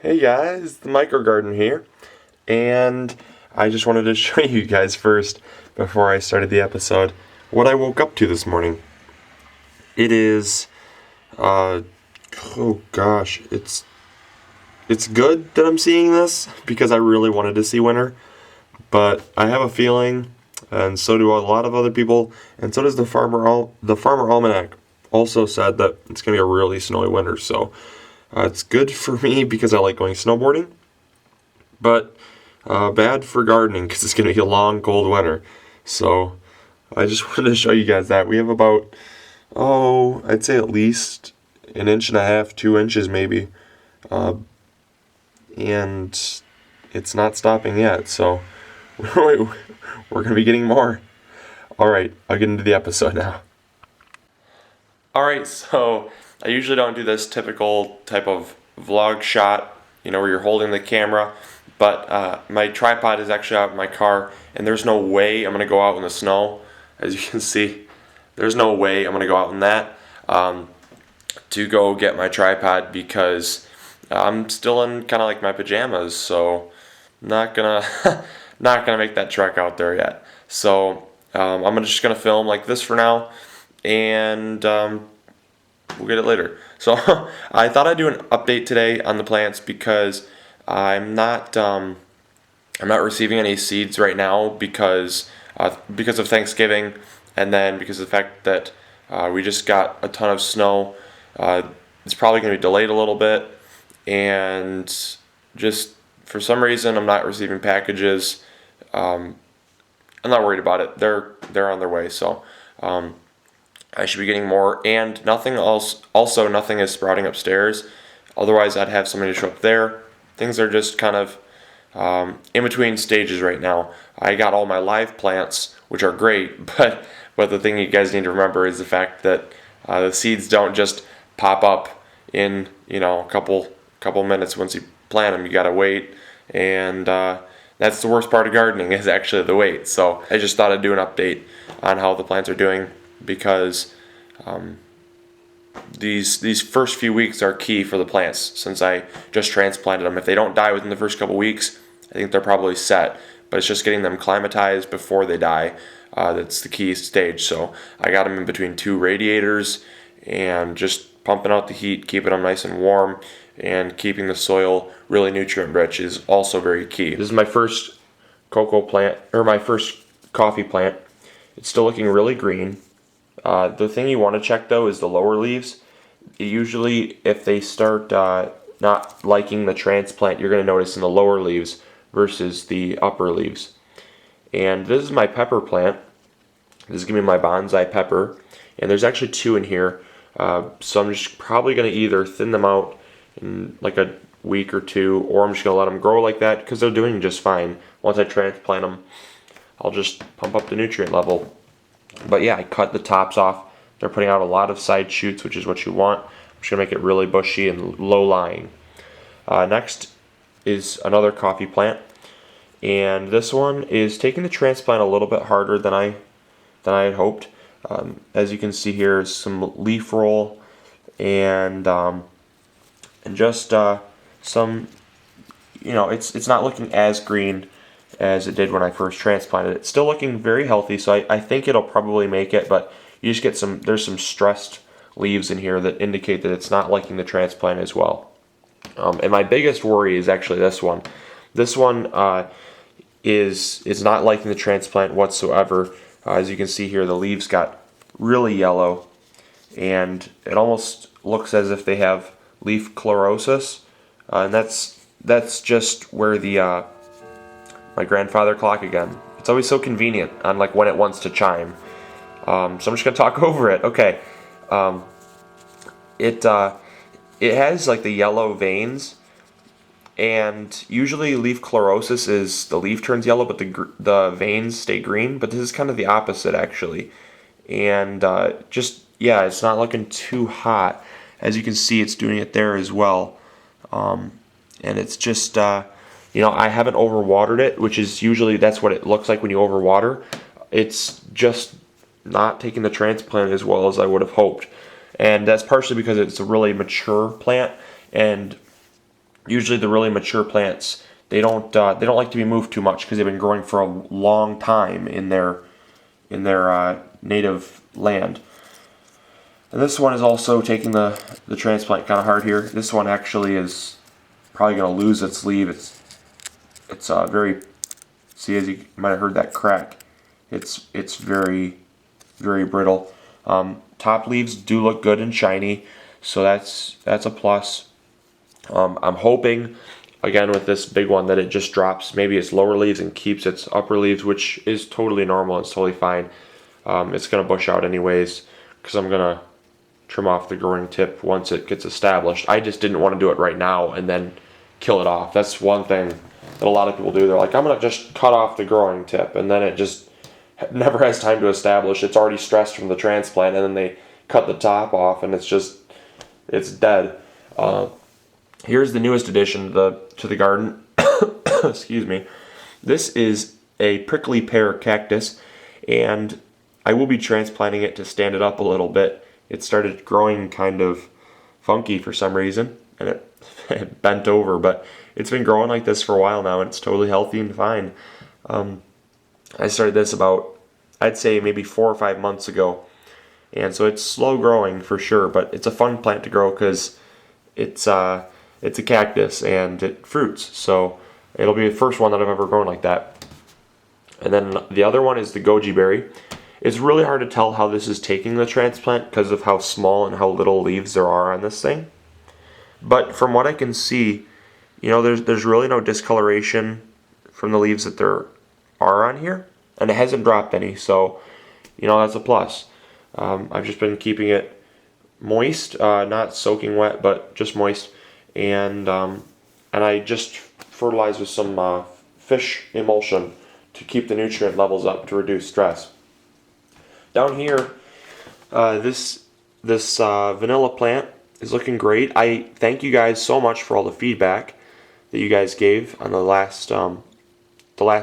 Hey guys, TheMIcroGarden here, and I just wanted to show you guys first, before I started the episode, what I woke up to this morning. It is, oh gosh, it's good that I'm seeing this, because I really wanted to see winter, but I have a feeling, and so do a lot of other people, and so does the Farmer Almanac also said that it's going to be a really snowy winter, so it's good for me because I like going snowboarding, but bad for gardening because it's going to be a long, cold winter. So I just wanted to show you guys that. We have about, I'd say at least an inch and a half, 2 inches maybe, and it's not stopping yet, so we're going to be getting more. Alright, I'll get into the episode now. Alright, so I usually don't do this typical type of vlog shot, where you're holding the camera, but my tripod is actually out in my car, and there's no way I'm going to go out in the snow. As you can see, there's no way I'm going to go out in that to go get my tripod, because I'm still in kind of like my pajamas, so not gonna not gonna make that trek out there yet. So I'm just gonna film like this for now, and we'll get it later. So I thought I'd do an update today on the plants because I'm not receiving any seeds right now because of Thanksgiving, and then because of the fact that we just got a ton of snow. It's probably going to be delayed a little bit, and just for some reason I'm not receiving packages. I'm not worried about it. They're on their way, so I should be getting more, and nothing else. Also, nothing is sprouting upstairs. Otherwise, I'd have something to show up there. Things are just kind of in between stages right now. I got all my live plants, which are great, but the thing you guys need to remember is the fact that the seeds don't just pop up in a couple minutes once you plant them. You gotta wait, and that's the worst part of gardening, is actually the wait. So I just thought I'd do an update on how the plants are doing, because these first few weeks are key for the plants, since I just transplanted them. If they don't die within the first couple weeks, I think they're probably set, but it's just getting them climatized before they die that's the key stage. So I got them in between two radiators and just pumping out the heat, keeping them nice and warm, and keeping the soil really nutrient rich is also very key. This is my first cocoa plant, or my first coffee plant. It's still looking really green. The thing you want to check though is the lower leaves. Usually if they start not liking the transplant, you're going to notice in the lower leaves versus the upper leaves. And this is my pepper plant. This is going to be my bonsai pepper, and there's actually two in here. So I'm just probably going to either thin them out in like a week or two, or I'm just going to let them grow like that because they're doing just fine. Once I transplant them, I'll just pump up the nutrient level. But yeah, I cut the tops off. They're putting out a lot of side shoots, which is what you want. I'm just going to make it really bushy and low-lying. Next is another coffee plant, and this one is taking the transplant a little bit harder than I had hoped. As you can see here, some leaf roll and just some, it's not looking as green as it did when I first transplanted it. It's still looking very healthy, so I think it'll probably make it, but you just get there's some stressed leaves in here that indicate that it's not liking the transplant as well. And my biggest worry is actually this one. This one is not liking the transplant whatsoever. As you can see here, the leaves got really yellow, and it almost looks as if they have leaf chlorosis, and that's just where the my grandfather clock again. It's always so convenient on like when it wants to chime. So I'm just gonna talk over it. Okay, it has like the yellow veins, and usually leaf chlorosis is the leaf turns yellow, but the veins stay green. But this is kind of the opposite actually, and it's not looking too hot. As you can see, it's doing it there as well, and it's just I haven't overwatered it, which is usually that's what it looks like when you overwater. It's just not taking the transplant as well as I would have hoped, and that's partially because it's a really mature plant, and Usually the really mature plants, they don't like to be moved too much because they've been growing for a long time in their native land. And this one is also taking the transplant kind of hard here. This one actually is probably going to lose its leaf. It's very, see, as you might have heard that crack, it's very, very brittle. Top leaves do look good and shiny, so that's a plus. I'm hoping, again with this big one, that it just drops maybe its lower leaves and keeps its upper leaves, which is totally normal. It's totally fine. It's going to bush out anyways because I'm going to trim off the growing tip once it gets established. I just didn't want to do it right now and then kill it off. That's one thing that a lot of people do. They're like, I'm going to just cut off the growing tip, and then it just never has time to establish. It's already stressed from the transplant, and then they cut the top off and it's dead. Here's the newest addition to the garden. Excuse me. This is a prickly pear cactus, and I will be transplanting it to stand it up a little bit. It started growing kind of funky for some reason, and it bent over, but it's been growing like this for a while now, and it's totally healthy and fine. I started this about, I'd say maybe 4 or 5 months ago, and so it's slow growing for sure, but it's a fun plant to grow because it's a cactus and it fruits, so it'll be the first one that I've ever grown like that. And then the other one is the goji berry. It's really hard to tell how this is taking the transplant because of how small and how little leaves there are on this thing. But from what I can see, there's really no discoloration from the leaves that there are on here, and it hasn't dropped any, so that's a plus. I've just been keeping it moist, not soaking wet, but just moist, and I just fertilize with some fish emulsion to keep the nutrient levels up to reduce stress. Down here, this vanilla plant is looking great. I thank you guys so much for all the feedback that you guys gave on the last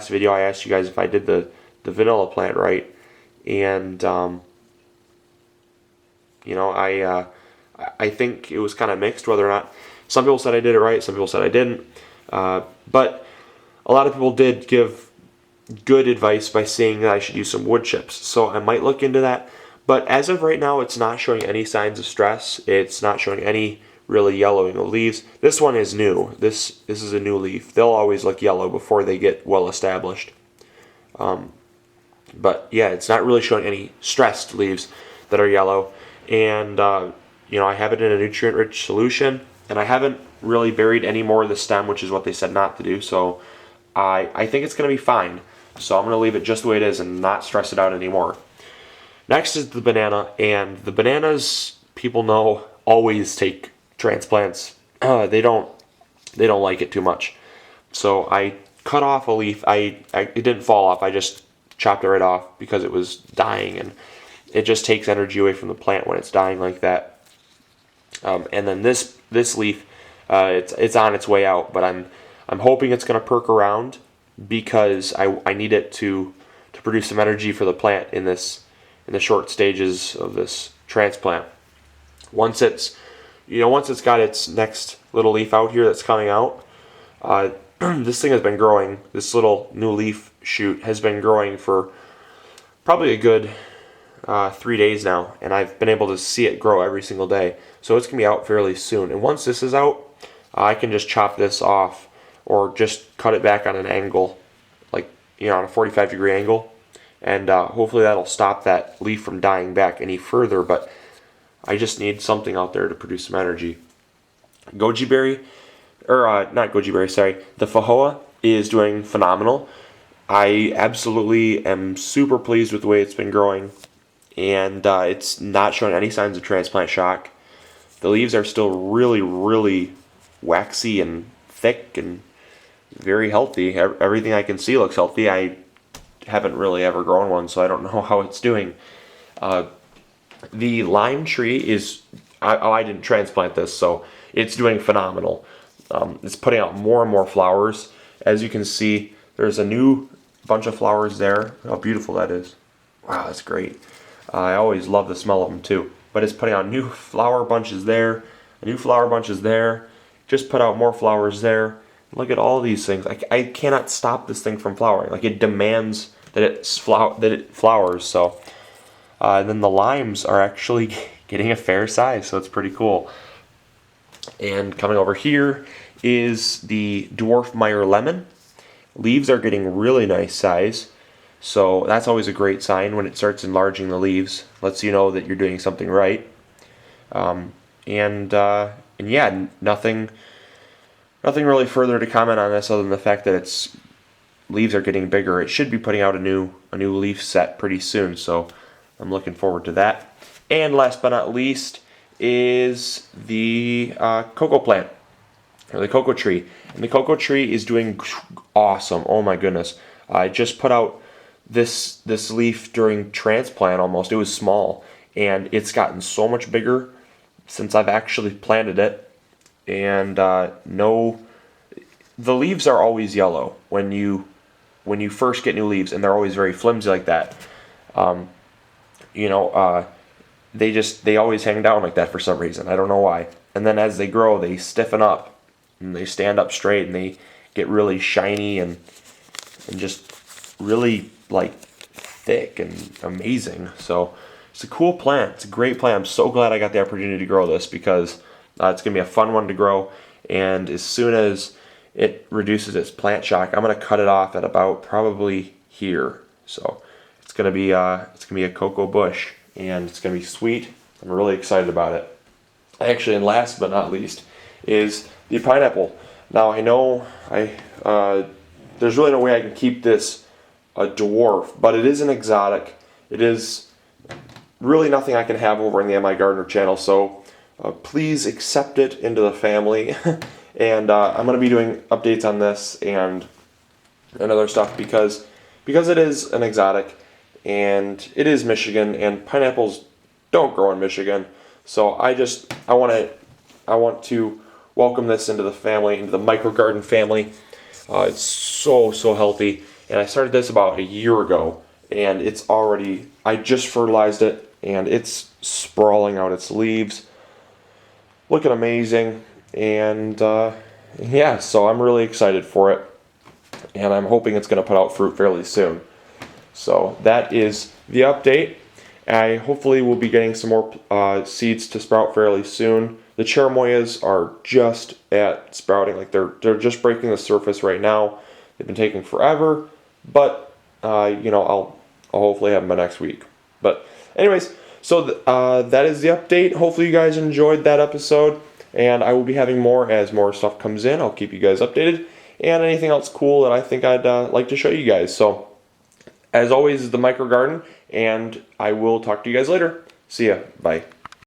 video. I asked you guys if I did the vanilla plant right, and I think it was kind of mixed whether or not. Some people said I did it right, some people said I didn't, but a lot of people did give good advice by saying that I should use some wood chips, so I might look into that. But as of right now, it's not showing any signs of stress. It's not showing any really yellowing of leaves. This one is new. This is a new leaf. They'll always look yellow before they get well established. But yeah, it's not really showing any stressed leaves that are yellow. And I have it in a nutrient-rich solution, and I haven't really buried any more of the stem, which is what they said not to do. So I think it's going to be fine. So I'm going to leave it just the way it is and not stress it out anymore. Next is the banana, and the bananas, people know, always take transplants. They don't like it too much. So I cut off a leaf. It didn't fall off. I just chopped it right off because it was dying, and it just takes energy away from the plant when it's dying like that. And then this leaf, it's on its way out, but I'm hoping it's going to perk around because I need it to produce some energy for the plant in the short stages of this transplant. Once it's got its next little leaf out here that's coming out, this thing has been growing. This little new leaf shoot has been growing for probably a good 3 days now, and I've been able to see it grow every single day. So it's gonna be out fairly soon. And once this is out, I can just chop this off or just cut it back on an angle, like on a 45-degree angle, and hopefully that'll stop that leaf from dying back any further. But I just need something out there to produce some energy. Goji berry, or not goji berry, sorry, the fajoa is doing phenomenal. I absolutely am super pleased with the way it's been growing, and it's not showing any signs of transplant shock. The leaves are still really, really waxy and thick and very healthy. Everything I can see looks healthy. I haven't really ever grown one, so I don't know how it's doing. The lime tree is, I didn't transplant this, so it's doing phenomenal. It's putting out more and more flowers. As you can see, there's a new bunch of flowers there. How beautiful that is. Wow, that's great. I always love the smell of them too. But it's putting out new flower bunches there, new flower bunches there, just put out more flowers there. Look at all these things. I cannot stop this thing from flowering. Like, it demands that it flowers. So then the limes are actually getting a fair size, so it's pretty cool. And coming over here is the dwarf Meyer lemon. Leaves are getting really nice size, so that's always a great sign when it starts enlarging the leaves. Lets you know that you're doing something right. And yeah, nothing really further to comment on this other than the fact that its leaves are getting bigger. It should be putting out a new leaf set pretty soon, so I'm looking forward to that. And last but not least is the cocoa plant, or the cocoa tree. And the cocoa tree is doing awesome. Oh my goodness. I just put out this leaf during transplant almost. It was small, and it's gotten so much bigger since I've actually planted it. And the leaves are always yellow when you first get new leaves, and they're always very flimsy like that. They always hang down like that for some reason. I don't know why. And then as they grow, they stiffen up and they stand up straight, and they get really shiny and just really like thick and amazing. So it's a cool plant. It's a great plant. I'm so glad I got the opportunity to grow this, because it's going to be a fun one to grow. And as soon as it reduces its plant shock, I'm going to cut it off at about probably here. So it's going to be a cocoa bush, and it's going to be sweet. I'm really excited about it. Actually, and last but not least is the pineapple. Now I know there's really no way I can keep this a dwarf, but it is an exotic. It is really nothing I can have over in the MicroGardener channel, so please accept it into the family. And I'm going to be doing updates on this and other stuff because it is an exotic, and it is Michigan, and pineapples don't grow in Michigan. So I want to welcome this into the family, into the MicroGarden family. It's so healthy, and I started this about a year ago, and I just fertilized it, and it's sprawling out its leaves, looking amazing. And yeah, so I'm really excited for it, and I'm hoping it's going to put out fruit fairly soon. So that is the update. I hopefully will be getting some more seeds to sprout fairly soon. The cherimoyas are just at sprouting, like they're just breaking the surface right now. They've been taking forever, but I'll hopefully have them by next week. But anyways, so that is the update. Hopefully you guys enjoyed that episode, and I will be having more as more stuff comes in. I'll keep you guys updated, and anything else cool that I think I'd like to show you guys. So as always, is the MicroGarden, and I will talk to you guys later. See ya. Bye.